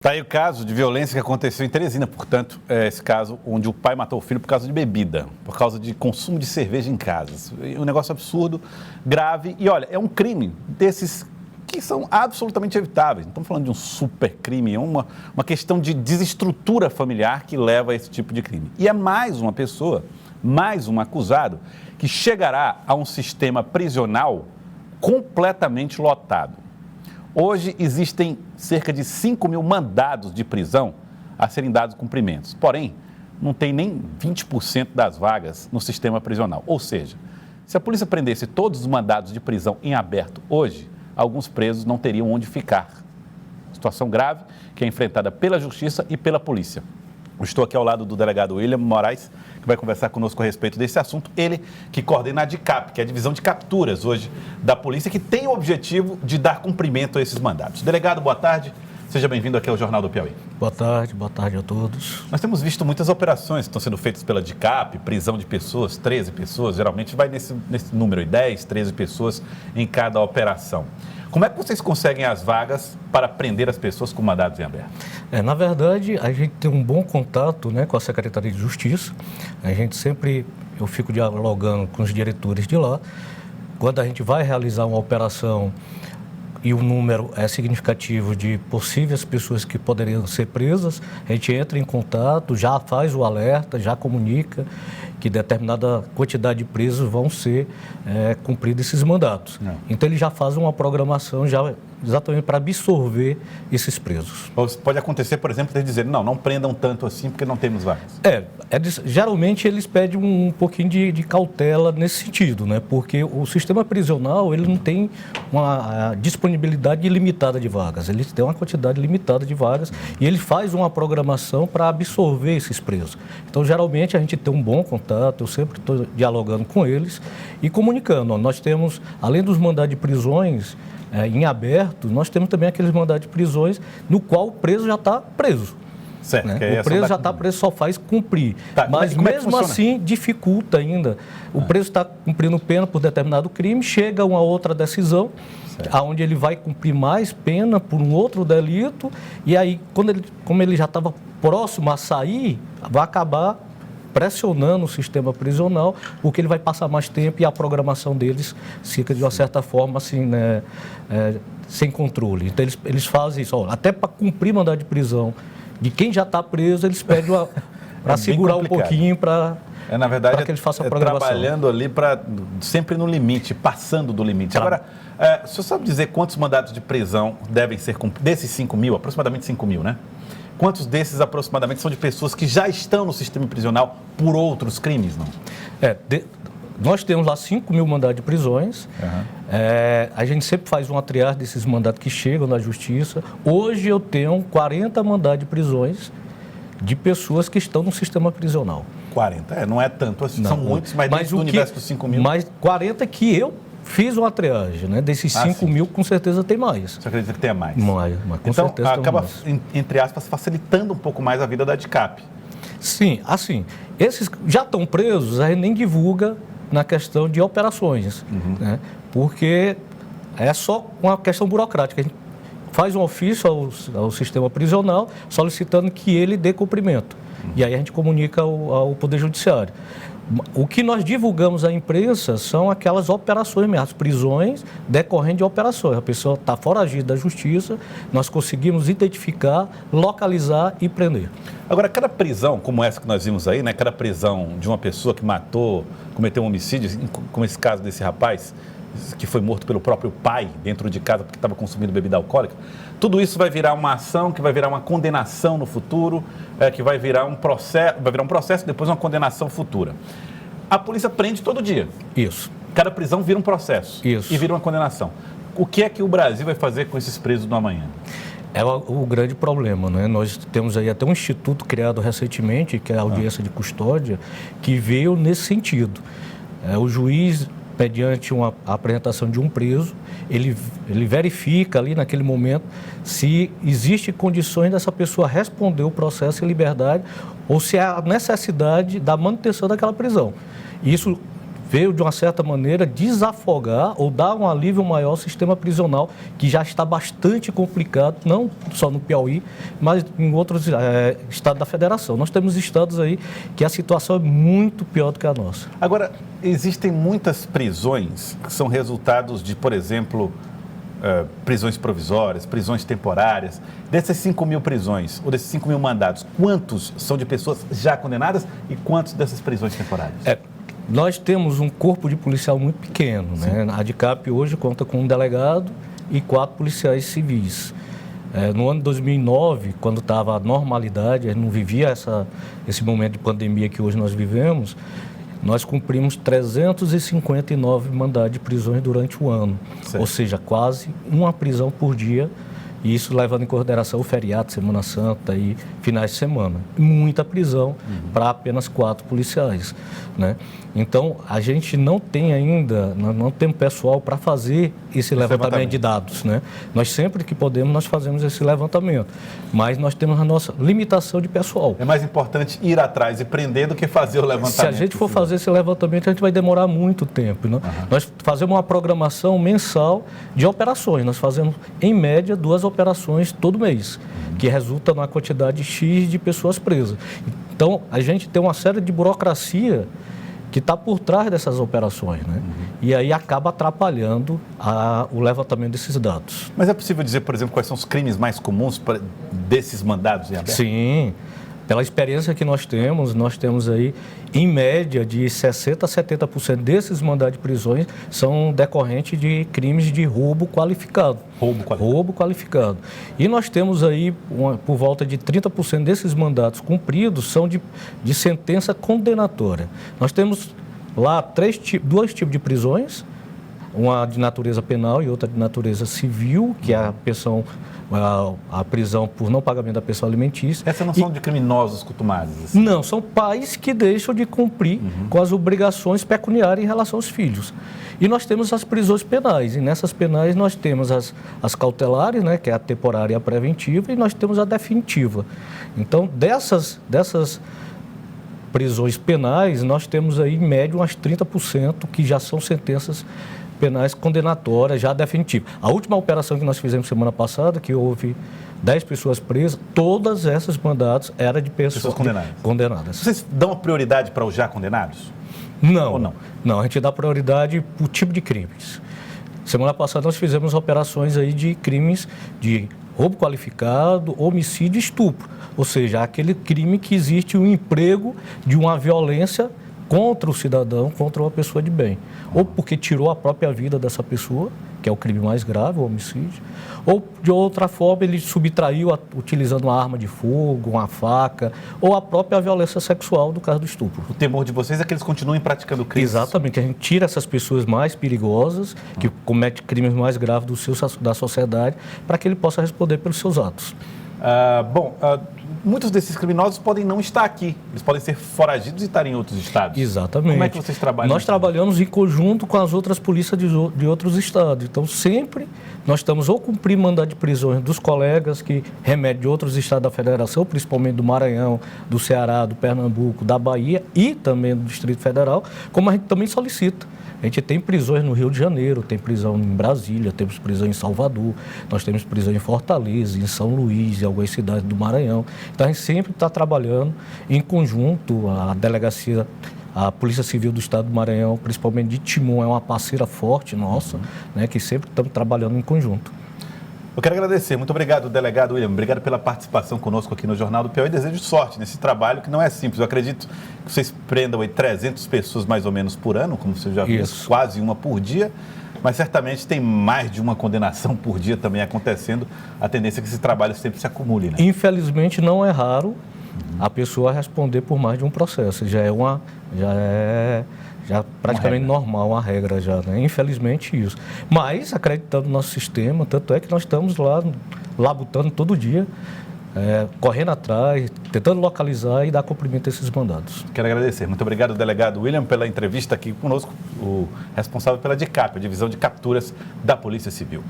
Está aí o caso de violência que aconteceu em Teresina, portanto, esse caso onde o pai matou o filho por causa de bebida, por causa de consumo de cerveja em casa. Um negócio absurdo, grave, e olha, é um crime desses que são absolutamente evitáveis. Não estamos falando de um super crime, é uma questão de desestrutura familiar que leva a esse tipo de crime. E é mais uma pessoa, mais um acusado, que chegará a um sistema prisional completamente lotado. Hoje existem cerca de 5 mil mandados de prisão a serem dados cumprimentos. Porém, não tem nem 20% das vagas no sistema prisional. Ou seja, se a polícia prendesse todos os mandados de prisão em aberto hoje, alguns presos não teriam onde ficar. Situação grave que é enfrentada pela Justiça e pela polícia. Eu estou aqui ao lado do delegado William Moraes, que vai conversar conosco a respeito desse assunto. Ele que coordena a DICAP, que é a divisão de capturas hoje da polícia, que tem o objetivo de dar cumprimento a esses mandados. Delegado, boa tarde. Seja bem-vindo aqui ao Jornal do Piauí. Boa tarde a todos. Nós temos visto muitas operações que estão sendo feitas pela DICAP, prisão de pessoas, 13 pessoas, geralmente vai nesse número, 10, 13 pessoas em cada operação. Como é que vocês conseguem as vagas para prender as pessoas com mandados em aberto? Na verdade, a gente tem um bom contato, né, com a Secretaria de Justiça. Eu fico dialogando com os diretores de lá. Quando a gente vai realizar uma operação e o número é significativo de possíveis pessoas que poderiam ser presas, a gente entra em contato, já faz o alerta, já comunica que determinada quantidade de presos vão ser cumpridos esses mandatos. Não. Então, ele já faz uma programação exatamente para absorver esses presos. Pode acontecer, por exemplo, eles dizerem, não prendam tanto assim porque não temos vagas. Geralmente eles pedem um pouquinho de cautela nesse sentido, né? Porque o sistema prisional, ele não tem uma disponibilidade ilimitada de vagas, ele tem uma quantidade limitada de vagas e ele faz uma programação para absorver esses presos. Então, geralmente, a gente tem um bom contato, eu sempre estou dialogando com eles e comunicando. Nós temos, além dos mandados de prisões em aberto, nós temos também aqueles mandados de prisões no qual o preso já está preso. Certo, né? O preso já está preso, só faz cumprir. Mas mesmo assim, dificulta ainda. O preso está cumprindo pena por determinado crime, chega a uma outra decisão, onde ele vai cumprir mais pena por um outro delito, e aí, como ele já estava próximo a sair, vai acabar pressionando o sistema prisional, porque ele vai passar mais tempo e a programação deles fica, de uma certa forma, assim, né, sem controle. Então, eles fazem isso. Até para cumprir mandado de prisão de quem já está preso, eles pedem para segurar um pouquinho para na verdade, que eles façam a programação. Trabalhando ali sempre no limite, passando do limite. Agora, o senhor sabe dizer quantos mandados de prisão devem ser cumpridos? Desses 5 mil, aproximadamente 5 mil, né? Quantos desses aproximadamente são de pessoas que já estão no sistema prisional por outros crimes, não? Nós temos lá 5 mil mandados de prisões. Uhum. A gente sempre faz uma triagem desses mandados que chegam na Justiça. Hoje eu tenho 40 mandados de prisões de pessoas que estão no sistema prisional. 40? Não é tanto assim, são muitos, mas dentro do universo dos 5 mil... Mas 40 que eu fiz uma triagem, né? Desses 5 mil, com certeza tem mais. Você acredita que tenha mais? Mais, com então, certeza acaba, mais. Entre aspas, facilitando um pouco mais a vida da DICAP. Sim, assim, esses já estão presos, a gente nem divulga na questão de operações, né? Porque é só uma questão burocrática. A gente faz um ofício ao sistema prisional solicitando que ele dê cumprimento. E aí a gente comunica ao Poder Judiciário. O que nós divulgamos à imprensa são aquelas operações mesmo, as prisões decorrentes de operações. A pessoa está foragida da justiça, nós conseguimos identificar, localizar e prender. Agora, cada prisão, como essa que nós vimos aí, né? Cada prisão de uma pessoa que cometeu um homicídio, como esse caso desse rapaz, que foi morto pelo próprio pai dentro de casa porque estava consumindo bebida alcoólica, tudo isso vai virar uma ação, que vai virar uma condenação no futuro, que vai virar um processo, depois uma condenação futura. A polícia prende todo dia. Isso. Cada prisão vira um processo. Isso. E vira uma condenação. O que é que o Brasil vai fazer com esses presos do amanhã? É o grande problema, né? Nós temos aí até um instituto criado recentemente, que é a audiência de custódia, que veio nesse sentido. O juiz, mediante uma apresentação de um preso, ele verifica ali naquele momento se existe condições dessa pessoa responder o processo em liberdade ou se há necessidade da manutenção daquela prisão. Isso veio, de uma certa maneira, desafogar ou dar um alívio maior ao sistema prisional, que já está bastante complicado, não só no Piauí, mas em outros estados da federação. Nós temos estados aí que a situação é muito pior do que a nossa. Agora, existem muitas prisões que são resultados de, por exemplo, prisões provisórias, prisões temporárias. Dessas 5 mil prisões, ou desses 5 mil mandados, quantos são de pessoas já condenadas e quantos dessas prisões temporárias? Nós temos um corpo de policial muito pequeno, né? A ADCAP hoje conta com um delegado e 4 policiais civis. No ano de 2009, quando estava a normalidade, a gente não vivia esse momento de pandemia que hoje nós vivemos, nós cumprimos 359 mandados de prisões durante o ano. Certo. Ou seja, quase uma prisão por dia, e isso levando em consideração o feriado, Semana Santa e finais de semana. Muita prisão para apenas 4 policiais, né? Então, a gente não tem ainda, não tem pessoal para fazer esse levantamento de dados, né? Nós sempre que podemos, nós fazemos esse levantamento, mas nós temos a nossa limitação de pessoal. É mais importante ir atrás e prender do que fazer o levantamento. Se a gente for fazer esse levantamento, a gente vai demorar muito tempo, né? Nós fazemos uma programação mensal de operações, nós fazemos, em média, 2 operações todo mês, que resulta numa quantidade X de pessoas presas. Então, a gente tem uma série de burocracia que está por trás dessas operações, né? E aí acaba atrapalhando o levantamento desses dados. Mas é possível dizer, por exemplo, quais são os crimes mais comuns desses mandados em aberto? Sim. Pela experiência que nós temos aí, em média, de 60% a 70% desses mandados de prisões são decorrentes de crimes de roubo qualificado. Roubo qualificado. E nós temos aí, por volta de 30% desses mandados cumpridos são de sentença condenatória. Nós temos lá 2 tipos de prisões, uma de natureza penal e outra de natureza civil, que é a prisão por não pagamento da pensão alimentícia. Essas não são de criminosos cotumados? Assim. Não, são pais que deixam de cumprir com as obrigações pecuniárias em relação aos filhos. E nós temos as prisões penais, e nessas penais nós temos as cautelares, né, que é a temporária e a preventiva, e nós temos a definitiva. Então, dessas prisões penais, nós temos aí, em média, umas 30% que já são sentenças penais condenatórias, já definitivas. A última operação que nós fizemos semana passada, que houve 10 pessoas presas, todas essas mandados eram de pessoas condenadas. Vocês dão prioridade para os já condenados? Não. Ou não? Não, a gente dá prioridade por tipo de crimes. Semana passada nós fizemos operações aí de crimes de roubo qualificado, homicídio e estupro. Ou seja, aquele crime que existe um emprego de uma violência contra o cidadão, contra uma pessoa de bem. Ou porque tirou a própria vida dessa pessoa, que é o crime mais grave, o homicídio, ou de outra forma ele subtraiu utilizando uma arma de fogo, uma faca, ou a própria violência sexual, do caso do estupro. O temor de vocês é que eles continuem praticando crimes? Exatamente, que a gente tira essas pessoas mais perigosas, que cometem crimes mais graves da sociedade, para que ele possa responder pelos seus atos. Muitos desses criminosos podem não estar aqui, eles podem ser foragidos e estar em outros estados. Exatamente. Como é que vocês trabalham? Nós trabalhamos em conjunto com as outras polícias de outros estados. Então, sempre nós estamos ou cumprindo mandado de prisões dos colegas que remetem de outros estados da federação, principalmente do Maranhão, do Ceará, do Pernambuco, da Bahia e também do Distrito Federal, como a gente também solicita. A gente tem prisões no Rio de Janeiro, tem prisão em Brasília, temos prisão em Salvador, nós temos prisão em Fortaleza, em São Luís, em algumas cidades do Maranhão. Então, a gente sempre está trabalhando em conjunto. A delegacia, a Polícia Civil do Estado do Maranhão, principalmente de Timon, é uma parceira forte nossa, né, que sempre estamos trabalhando em conjunto. Eu quero agradecer. Muito obrigado, delegado William. Obrigado pela participação conosco aqui no Jornal do Piauí. Desejo sorte nesse trabalho que não é simples. Eu acredito que vocês prendam aí 300 pessoas mais ou menos por ano, como você já viu, quase uma por dia. Mas certamente tem mais de uma condenação por dia também acontecendo. A tendência é que esse trabalho sempre se acumule, né? Infelizmente, não é raro a pessoa responder por mais de um processo. Já é praticamente normal, uma regra já, né? Infelizmente isso. Mas, acreditando no nosso sistema, tanto é que nós estamos lá labutando todo dia, correndo atrás, tentando localizar e dar cumprimento a esses mandados. Quero agradecer. Muito obrigado, delegado William, pela entrevista aqui conosco, o responsável pela DICAP, a Divisão de Capturas da Polícia Civil.